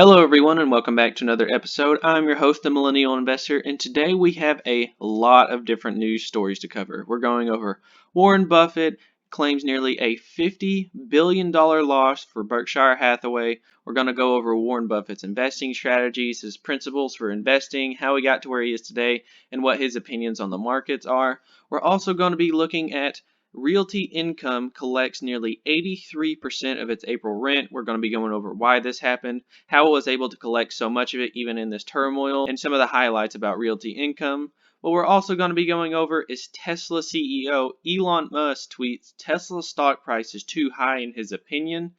Hello, everyone, and welcome back to another episode. I'm your host, the Millennial Investor, and today we have a lot of different news stories to cover. We're going over Warren Buffett claims nearly a $50 billion loss for Berkshire Hathaway. We're going to go over Warren Buffett's investing strategies, his principles for investing, how he got to where he is today, and what his opinions on the markets are. We're also going to be looking at Realty Income collects nearly 83% of its April rent. We're going to be going over why this happened, how it was able to collect so much of it even in this turmoil, and some of the highlights about Realty Income. What we're also going to be going over is Tesla CEO Elon Musk tweets Tesla stock price is too high in his opinion.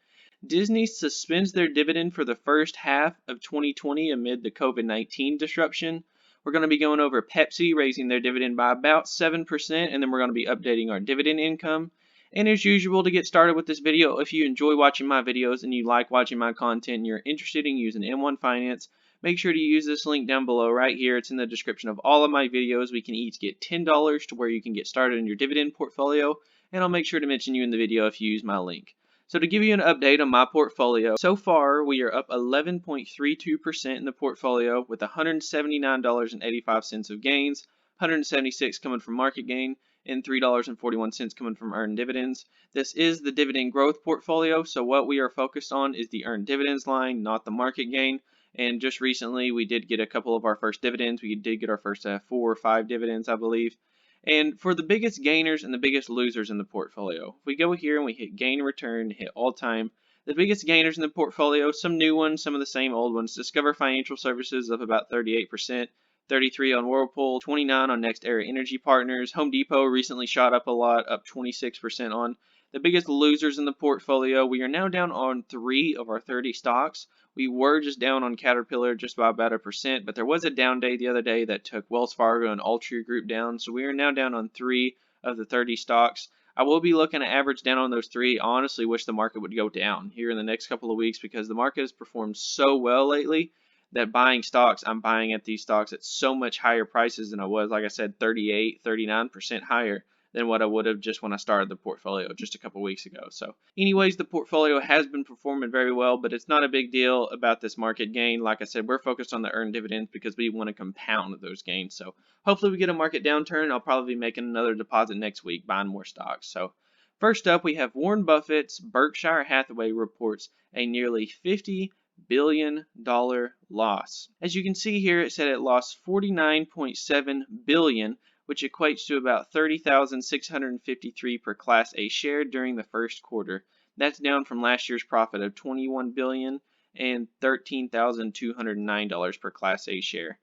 Disney suspends their dividend for the first half of 2020 amid the COVID-19 disruption. We're going to be going over Pepsi raising their dividend by about 7%, and then we're going to be updating our dividend income. And as usual, to get started with this video, if you enjoy watching my videos and you like watching my content and you're interested in using M1 Finance, make sure to use this link down below right here. It's in the description of all of my videos. We can each get $10 to where you can get started in your dividend portfolio, and I'll make sure to mention you in the video if you use my link. So to give you an update on my portfolio, so far we are up 11.32% in the portfolio with $179.85 of gains, 176 coming from market gain, and $3.41 coming from earned dividends. This is the dividend growth portfolio, so what we are focused on is the earned dividends line, not the market gain. And just recently we did get a couple of our first dividends. We did get our first 4 or 5 dividends, I believe. And for the biggest gainers and the biggest losers in the portfolio, if we go here and we hit gain return, hit all time, the biggest gainers in the portfolio, some new ones, some of the same old ones. Discover Financial Services up about 38%, 33 on Whirlpool, 29 on Next Era Energy Partners. Home Depot recently shot up a lot, up 26% on. The biggest losers in the portfolio, we are now down on 3 of our 30 stocks. We were just down on Caterpillar just by about 1%, but there was a down day the other day that took Wells Fargo and Altria Group down, so we are now down on 3 of the 30 stocks. I will be looking to average down on those 3. I honestly wish the market would go down here in the next couple of weeks because the market has performed so well lately that buying stocks, I'm buying at these stocks at so much higher prices than I was, like I said, 38, 39% higher than what I would have just when I started the portfolio just a couple weeks ago. So anyways, the portfolio has been performing very well, but it's not a big deal about this market gain. Like I said, we're focused on the earned dividends because we want to compound those gains. So hopefully we get a market downturn. I'll probably be making another deposit next week, buying more stocks. So first up, we have Warren Buffett's Berkshire Hathaway reports a nearly $50 billion loss. As you can see here, it said it lost $49.7 billion, which equates to about $30,653 per Class A share during the first quarter. That's down from last year's profit of $21 billion and $13,209 per Class A share.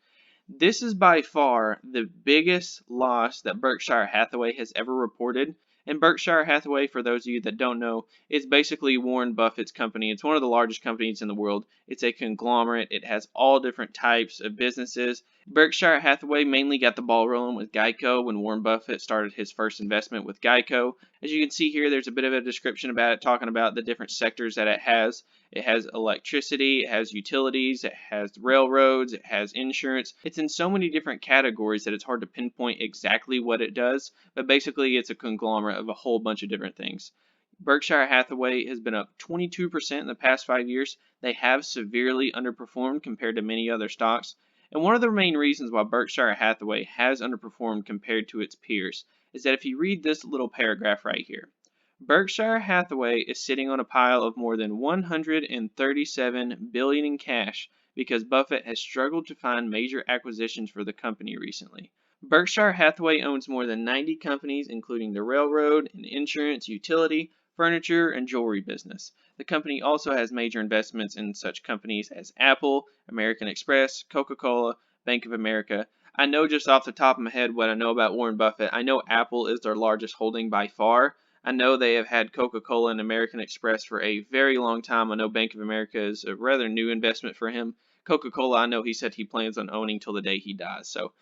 This is by far the biggest loss that Berkshire Hathaway has ever reported. And Berkshire Hathaway, for those of you that don't know, is basically Warren Buffett's company. It's one of the largest companies in the world. It's a conglomerate. It has all different types of businesses. Berkshire Hathaway mainly got the ball rolling with Geico when Warren Buffett started his first investment with Geico. As you can see here, there's a bit of a description about it, talking about the different sectors that it has. It has electricity, it has utilities, it has railroads, it has insurance. It's in so many different categories that it's hard to pinpoint exactly what it does, but basically it's a conglomerate of a whole bunch of different things. Berkshire Hathaway has been up 22% in the past 5 years. They have severely underperformed compared to many other stocks. And one of the main reasons why Berkshire Hathaway has underperformed compared to its peers is that if you read this little paragraph right here, Berkshire Hathaway is sitting on a pile of more than $137 billion in cash because Buffett has struggled to find major acquisitions for the company recently. Berkshire Hathaway owns more than 90 companies, including the railroad and insurance, utility, furniture, and jewelry business. The company also has major investments in such companies as Apple, American Express, Coca-Cola, Bank of America. I know just off the top of my head what I know about Warren Buffett. I know Apple is their largest holding by far. I know they have had Coca-Cola and American Express for a very long time. I know Bank of America is a rather new investment for him. Coca-Cola, I know he said he plans on owning till the day he dies. So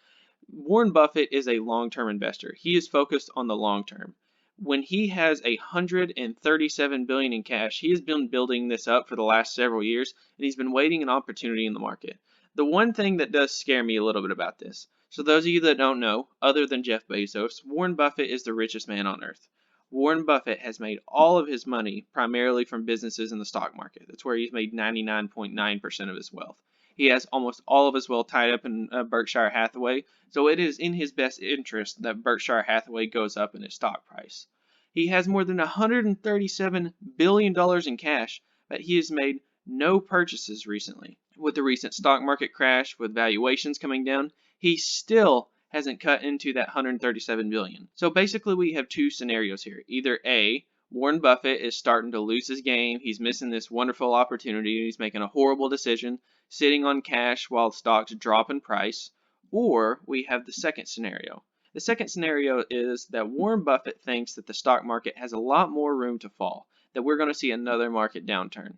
Warren Buffett is a long-term investor. He is focused on the long term. When he has $137 billion in cash, he has been building this up for the last several years, and he's been waiting an opportunity in the market. The one thing that does scare me a little bit about this, so those of you that don't know, other than Jeff Bezos, Warren Buffett is the richest man on earth. Warren Buffett has made all of his money primarily from businesses in the stock market. That's where he's made 99.9% of his wealth. He has almost all of his wealth tied up in Berkshire Hathaway, so it is in his best interest that Berkshire Hathaway goes up in its stock price. He has more than $137 billion in cash, but he has made no purchases recently. With the recent stock market crash, with valuations coming down, he still hasn't cut into that 137 billion. So basically we have two scenarios here. Either A, Warren Buffett is starting to lose his game, he's missing this wonderful opportunity, he's making a horrible decision, sitting on cash while stocks drop in price, or we have the second scenario. The second scenario is that Warren Buffett thinks that the stock market has a lot more room to fall, that we're going to see another market downturn.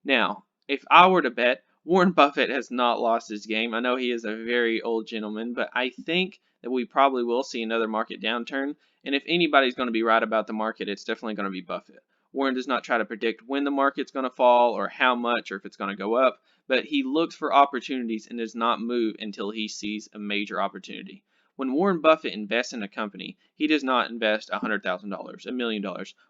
Now, if I were to bet, Warren Buffett has not lost his game. I know he is a very old gentleman, but I think that we probably will see another market downturn. And if anybody's going to be right about the market, it's definitely going to be Buffett. Warren does not try to predict when the market's going to fall or how much or if it's going to go up, but he looks for opportunities and does not move until he sees a major opportunity. When Warren Buffett invests in a company, he does not invest $100,000, $1 million.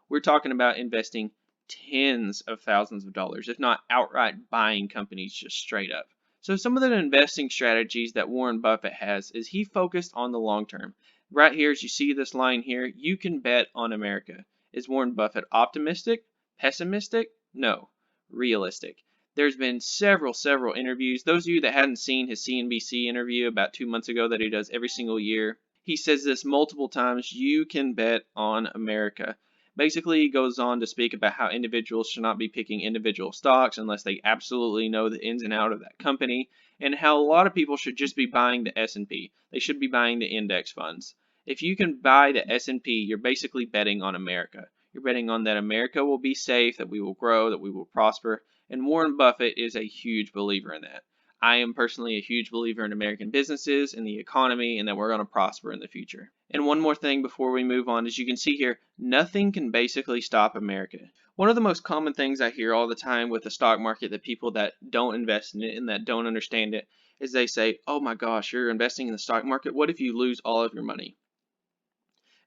We're talking about investing tens of thousands of dollars, if not outright buying companies just straight up. So some of the investing strategies that Warren Buffett has is he focused on the long term. Right here, as you see this line here, you can bet on America. Is Warren Buffett optimistic? Pessimistic? No. Realistic. There's been several interviews. Those of you that hadn't seen his CNBC interview about 2 months ago that he does every single year, he says this multiple times, you can bet on America. Basically, he goes on to speak about how individuals should not be picking individual stocks unless they absolutely know the ins and outs of that company, and how a lot of people should just be buying the S&P. They should be buying the index funds. If you can buy the S&P, you're basically betting on America. You're betting on that America will be safe, that we will grow, that we will prosper, and Warren Buffett is a huge believer in that. I am personally a huge believer in American businesses, in the economy, and that we're going to prosper in the future. And one more thing before we move on, as you can see here, nothing can basically stop America. One of the most common things I hear all the time with the stock market, that people that don't invest in it and that don't understand it, is they say, oh my gosh, you're investing in the stock market, what if you lose all of your money?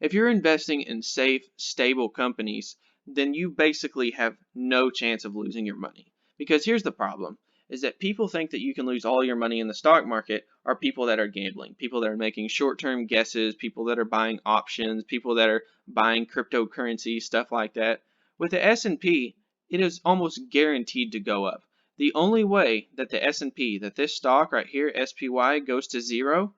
If you're investing in safe, stable companies, then you basically have no chance of losing your money. Because here's the problem, is that people think that you can lose all your money in the stock market are people that are gambling, people that are making short-term guesses, people that are buying options, people that are buying cryptocurrency, stuff like that. With the S&P, it is almost guaranteed to go up. The only way that the S&P, that this stock right here, SPY, goes to zero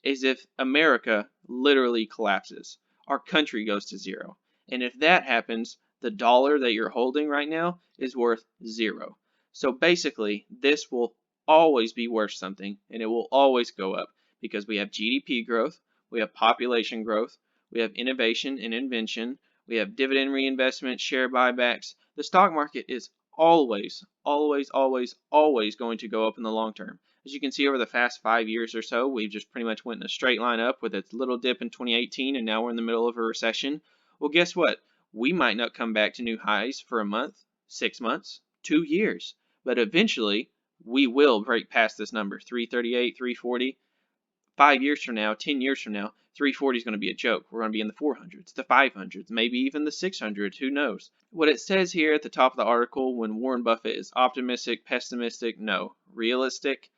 is if America literally collapses. Our country goes to zero. And if that happens, the dollar that you're holding right now is worth zero. So basically, this will always be worth something, and it will always go up because we have GDP growth, we have population growth, we have innovation and invention, we have dividend reinvestment, share buybacks. The stock market is always going to go up in the long term. As you can see, over the past 5 years or so, we've just pretty much went in a straight line up with a little dip in 2018, and now we're in the middle of a recession. Well, guess what? We might not come back to new highs for a month, 6 months, 2 years. But eventually, we will break past this number, 338, 340. 5 years from now, 10 years from now, 340 is going to be a joke. We're going to be in the 400s, the 500s, maybe even the 600s, who knows. What it says here at the top of the article, when Warren Buffett is optimistic, pessimistic, no, realistic.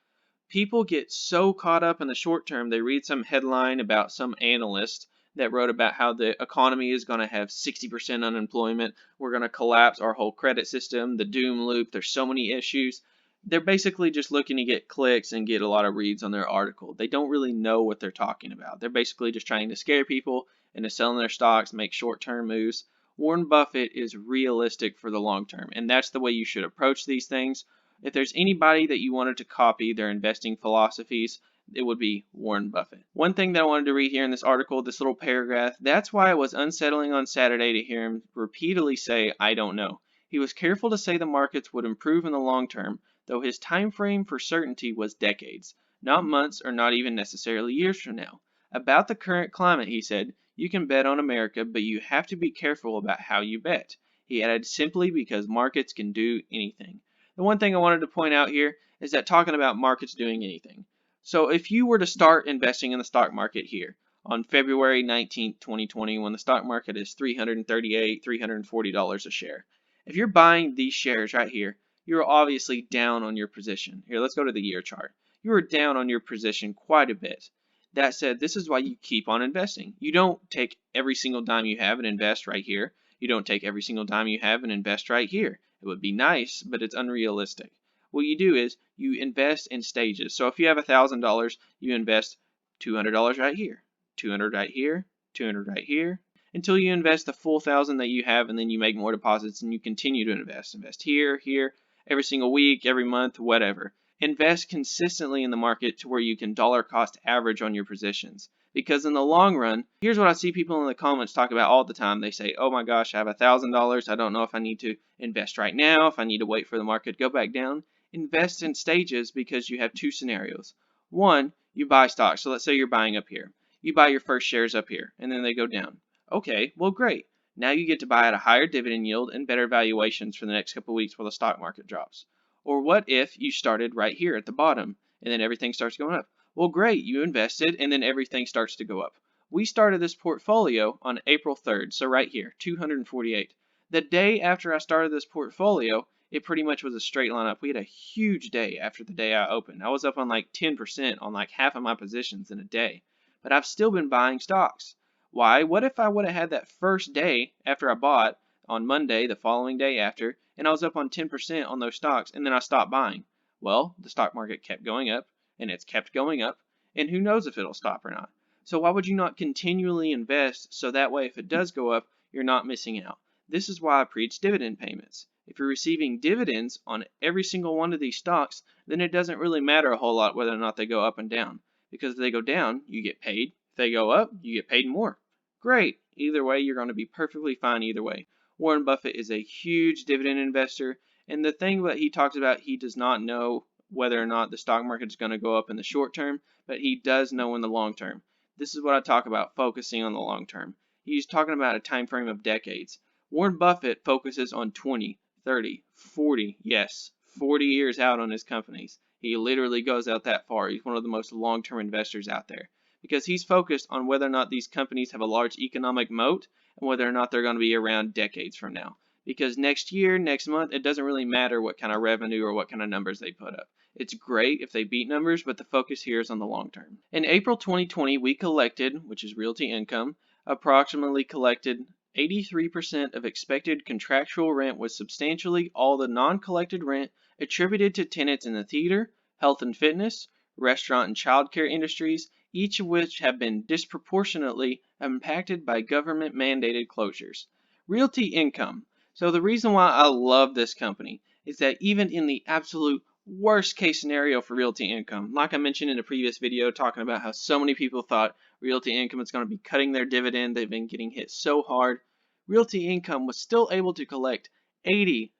People get so caught up in the short term, they read some headline about some analyst that wrote about how the economy is going to have 60% unemployment, we're going to collapse our whole credit system, the doom loop, there's so many issues. They're basically just looking to get clicks and get a lot of reads on their article. They don't really know what they're talking about. They're basically just trying to scare people into selling their stocks, make short-term moves. Warren Buffett is realistic for the long term, and that's the way you should approach these things. If there's anybody that you wanted to copy their investing philosophies, it would be Warren Buffett. One thing that I wanted to read here in this article, this little paragraph, that's why it was unsettling on Saturday to hear him repeatedly say, I don't know. He was careful to say the markets would improve in the long term, though his time frame for certainty was decades, not months or not even necessarily years from now. About the current climate, he said, you can bet on America, but you have to be careful about how you bet. He added, simply because markets can do anything. The one thing I wanted to point out here is that talking about markets doing anything. So if you were to start investing in the stock market here, on February 19th, 2020, when the stock market is $338, $340 a share. If you're buying these shares right here, you're obviously down on your position. Here, let's go to the year chart. You are down on your position quite a bit. That said, this is why you keep on investing. You don't take every single dime you have and invest right here. You don't take every single dime you have and invest right here. It would be nice, but it's unrealistic. What you do is you invest in stages. So if you have $1,000, you invest $200 right here, 200 right here, 200 right here, until you invest the full 1,000 that you have, and then you make more deposits and you continue to invest. Invest here, here, every single week, every month, whatever. Invest consistently in the market to where you can dollar cost average on your positions. Because in the long run, here's what I see people in the comments talk about all the time. They say, oh my gosh, I have $1,000. I don't know if I need to invest right now, if I need to wait for the market to go back down. Invest in stages because you have two scenarios. One, you buy stocks. So let's say you're buying up here. You buy your first shares up here, and then they go down. Okay, well, great. Now you get to buy at a higher dividend yield and better valuations for the next couple of weeks while the stock market drops. Or what if you started right here at the bottom and then everything starts going up? Well, great, you invested and then everything starts to go up. We started this portfolio on April 3rd, so right here, 248. The day after I started this portfolio, it pretty much was a straight line up. We had a huge day after the day I opened. I was up on like 10% on like half of my positions in a day. But I've still been buying stocks. Why? What if I would have had that first day after I bought on Monday, the following day after, and I was up on 10% on those stocks, and then I stopped buying? Well, the stock market kept going up, and it's kept going up, and who knows if it'll stop or not. So why would you not continually invest so that way if it does go up, you're not missing out? This is why I preach dividend payments. If you're receiving dividends on every single one of these stocks, then it doesn't really matter a whole lot whether or not they go up and down. Because if they go down, you get paid. If they go up, you get paid more. Great. Either way, you're going to be perfectly fine either way. Warren Buffett is a huge dividend investor, and the thing that he talks about, he does not know whether or not the stock market is going to go up in the short term, but he does know in the long term. This is what I talk about, focusing on the long term. He's talking about a time frame of decades. Warren Buffett focuses on 20, 30, 40, yes, 40 years out on his companies. He literally goes out that far. He's one of the most long-term investors out there because he's focused on whether or not these companies have a large economic moat and whether or not they're going to be around decades from now. Because next year, next month, it doesn't really matter what kind of revenue or what kind of numbers they put up. It's great if they beat numbers, but the focus here is on the long term. In April 2020, we collected, which is realty income, approximately collected 83% of expected contractual rent, with substantially all the non-collected rent attributed to tenants in the theater, health and fitness, restaurant and childcare industries, each of which have been disproportionately impacted by government-mandated closures. Realty income. So the reason why I love this company is that even in the absolute worst case scenario for realty income, like I mentioned in a previous video talking about how so many people thought realty income is going to be cutting their dividend, they've been getting hit so hard, realty income was still able to collect 83%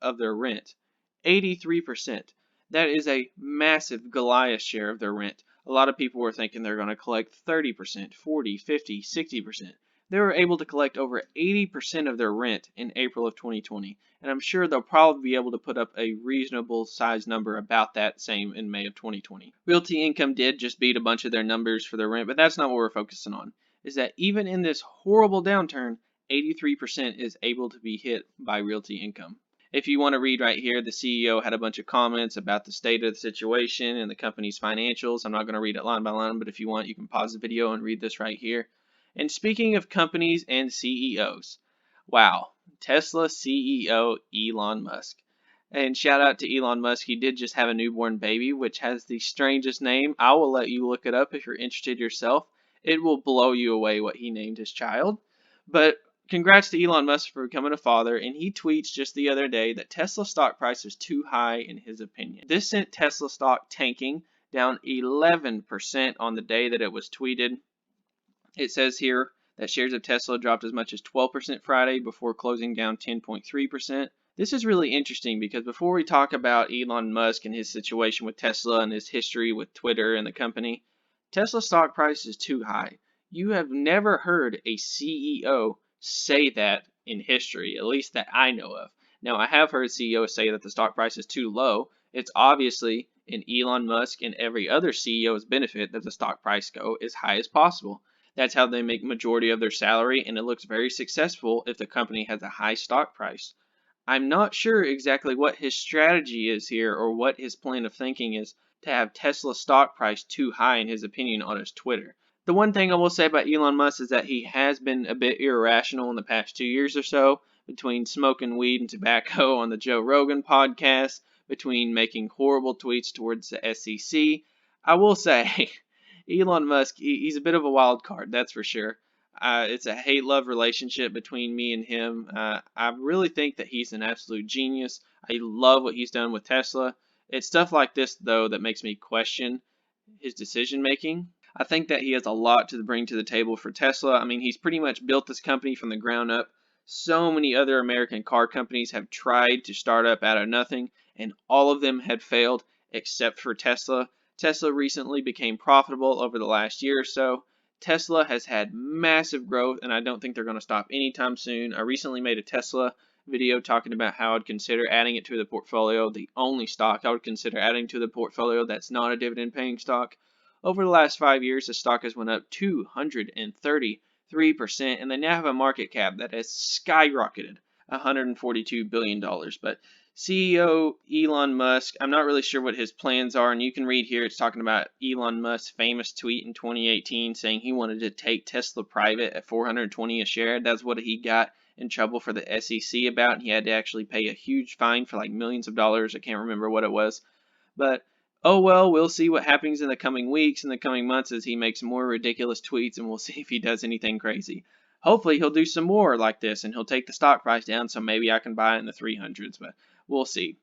of their rent. 83%. That is a massive Goliath share of their rent. A lot of people were thinking they're going to collect 30%, 40, 50, 60%. They were able to collect over 80% of their rent in April of 2020, and I'm sure they'll probably be able to put up a reasonable size number about that same in May of 2020. Realty income did just beat a bunch of their numbers for their rent, but that's not what we're focusing on, is that even in this horrible downturn, 83% is able to be hit by realty income. If you want to read right here, the CEO had a bunch of comments about the state of the situation and the company's financials. I'm not going to read it line by line, but if you want, you can pause the video and read this right here. And speaking of companies and CEOs, wow, Tesla CEO Elon Musk. And shout out to Elon Musk, he did just have a newborn baby, which has the strangest name. I will let you look it up if you're interested yourself. It will blow you away what he named his child. But congrats to Elon Musk for becoming a father, and he tweets just the other day that Tesla stock price is too high in his opinion. This sent Tesla stock tanking down 11% on the day that it was tweeted. It says here that shares of Tesla dropped as much as 12% Friday before closing down 10.3%. This is really interesting because before we talk about Elon Musk and his situation with Tesla and his history with Twitter and the company, Tesla stock price is too high. You have never heard a CEO say that in history, at least that I know of. Now, I have heard CEOs say that the stock price is too low. It's obviously in Elon Musk and every other CEO's benefit that the stock price go as high as possible. That's how they make majority of their salary, and it looks very successful if the company has a high stock price. I'm not sure exactly what his strategy is here or what his plan of thinking is to have Tesla's stock price too high in his opinion on his Twitter. The one thing I will say about Elon Musk is that he has been a bit irrational in the past 2 years or so, between smoking weed and tobacco on the Joe Rogan podcast, between making horrible tweets towards the SEC. I will say, Elon Musk, he's a bit of a wild card, that's for sure. It's a hate-love relationship between me and him. I really think that he's an absolute genius. I love what he's done with Tesla. It's stuff like this, though, that makes me question his decision making. I think that he has a lot to bring to the table for Tesla. I mean, he's pretty much built this company from the ground up. So many other American car companies have tried to start up out of nothing, and all of them had failed except for Tesla. Tesla recently became profitable over the last year or so. Tesla has had massive growth, and I don't think they're going to stop anytime soon. I recently made a Tesla video talking about how I'd consider adding it to the portfolio, the only stock I would consider adding to the portfolio that's not a dividend-paying stock. Over the last 5 years, the stock has went up 233%, and they now have a market cap that has skyrocketed $142 billion. But CEO Elon Musk, I'm not really sure what his plans are, and you can read here, it's talking about Elon Musk's famous tweet in 2018 saying he wanted to take Tesla private at $420 a share. That's what he got in trouble for the SEC about, and he had to actually pay a huge fine for like millions of dollars. I can't remember what it was. But oh well, we'll see what happens in the coming weeks and the coming months as he makes more ridiculous tweets, and we'll see if he does anything crazy. Hopefully he'll do some more like this and he'll take the stock price down so maybe I can buy it in the 300s, but we'll see.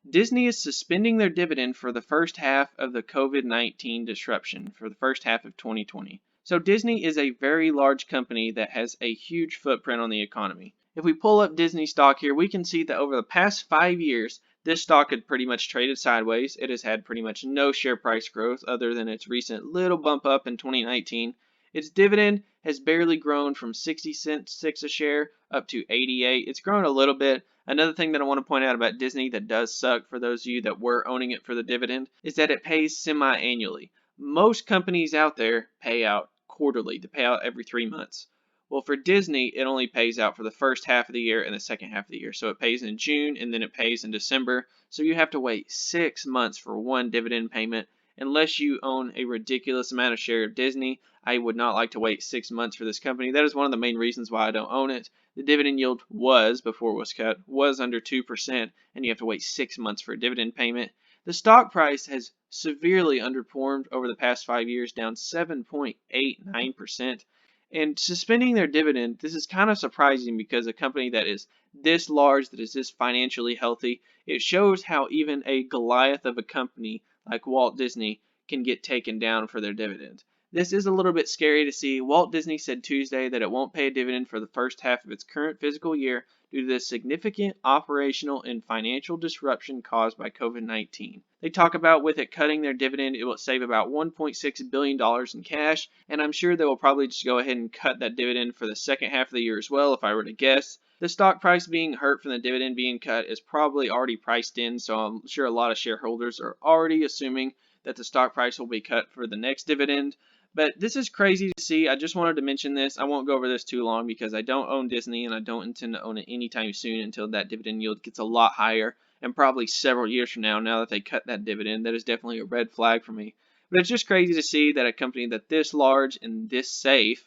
Disney is suspending their dividend for the first half of the COVID-19 disruption, for the first half of 2020. So Disney is a very large company that has a huge footprint on the economy. If we pull up Disney stock here, we can see that over the past 5 years, this stock had pretty much traded sideways. It has had pretty much no share price growth other than its recent little bump up in 2019. Its dividend has barely grown from 60 cents a share up to 88. It's grown a little bit. Another thing that I want to point out about Disney that does suck for those of you that were owning it for the dividend is that it pays semi-annually. Most companies out there pay out quarterly. They pay out every 3 months. Well, for Disney, it only pays out for the first half of the year and the second half of the year. So it pays in June and then it pays in December. So you have to wait 6 months for one dividend payment. Unless you own a ridiculous amount of share of Disney, I would not like to wait 6 months for this company. That is one of the main reasons why I don't own it. The dividend yield was, before it was cut, was under 2%, and you have to wait 6 months for a dividend payment. The stock price has severely underperformed over the past 5 years, down 7.89%. And suspending their dividend, this is kind of surprising because a company that is this large, that is this financially healthy, it shows how even a Goliath of a company like Walt Disney can get taken down for their dividend. This is a little bit scary to see. Walt Disney said Tuesday that it won't pay a dividend for the first half of its current fiscal year due to the significant operational and financial disruption caused by COVID-19. They talk about with it cutting their dividend, it will save about $1.6 billion in cash, and I'm sure they will probably just go ahead and cut that dividend for the second half of the year as well, if I were to guess. The stock price being hurt from the dividend being cut is probably already priced in, so I'm sure a lot of shareholders are already assuming that the stock price will be cut for the next dividend. But this is crazy to see. I just wanted to mention this. I won't go over this too long because I don't own Disney and I don't intend to own it anytime soon until that dividend yield gets a lot higher, and probably several years from now that they cut that dividend. That is definitely a red flag for me. But it's just crazy to see that a company that this large and this safe,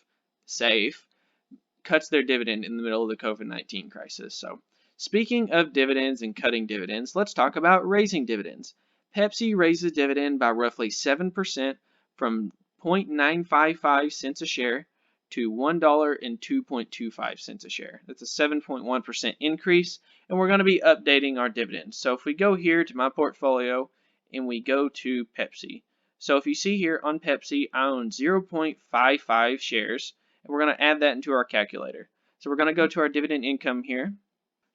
cuts their dividend in the middle of the COVID-19 crisis. So speaking of dividends and cutting dividends, let's talk about raising dividends. Pepsi raises dividend by roughly 7% from 0.955 cents a share to $1.0225 a share. That's a 7.1% increase, and we're going to be updating our dividends. So if we go here to my portfolio and we go to Pepsi. So if you see here on Pepsi, I own 0.55 shares, and we're going to add that into our calculator. So we're going to go to our dividend income here.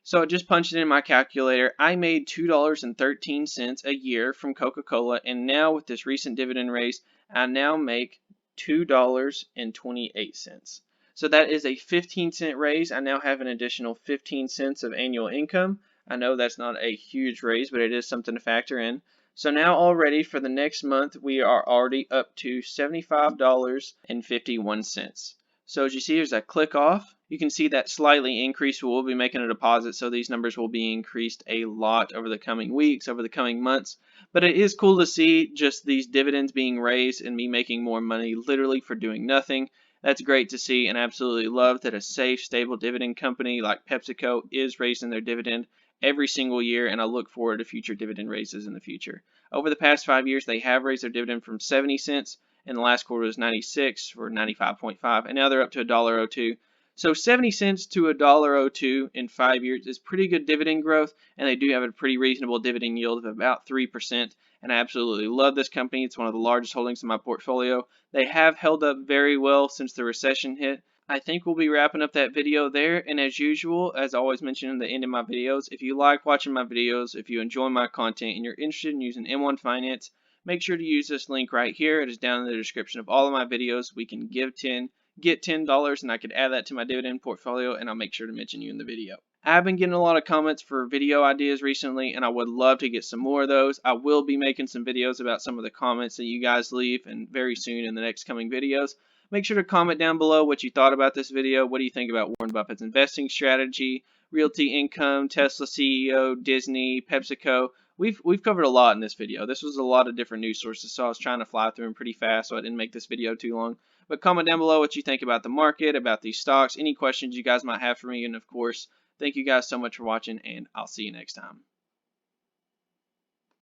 So I just punched it in my calculator. I made $2.13 a year from Coca-Cola, and now with this recent dividend raise, I now make $2.28. So that is a 15-cent raise. I now have an additional 15 cents of annual income. I know that's not a huge raise, but it is something to factor in. So now already for the next month, we are already up to $75.51. So as you see, there's a click off. You can see that slightly increased. We'll be making a deposit, so these numbers will be increased a lot over the coming weeks, over the coming months. But it is cool to see just these dividends being raised and me making more money literally for doing nothing. That's great to see, and I absolutely love that a safe, stable dividend company like PepsiCo is raising their dividend every single year, and I look forward to future dividend raises in the future. Over the past 5 years, they have raised their dividend from 70 cents, and the last quarter was 96 or 95.5, and now they're up to $1.02. So 70 cents to $1.02 in 5 years is pretty good dividend growth, and they do have a pretty reasonable dividend yield of about 3%. And I absolutely love this company. It's one of the largest holdings in my portfolio. They have held up very well since the recession hit. I think we'll be wrapping up that video there, and as usual, as I always mention in the end of my videos, if you like watching my videos, if you enjoy my content, and you're interested in using M1 Finance, make sure to use this link right here. It is down in the description of all of my videos. We can give 10, get $10, and I could add that to my dividend portfolio, and I'll make sure to mention you in the video. I've been getting a lot of comments for video ideas recently, and I would love to get some more of those. I will be making some videos about some of the comments that you guys leave, and very soon in the next coming videos. Make sure to comment down below what you thought about this video. What do you think about Warren Buffett's investing strategy, realty income, Tesla CEO, Disney, PepsiCo? We've covered a lot in this video. This was a lot of different news sources, so I was trying to fly through them pretty fast, so I didn't make this video too long. But comment down below what you think about the market, about these stocks, any questions you guys might have for me, and of course, thank you guys so much for watching, and I'll see you next time.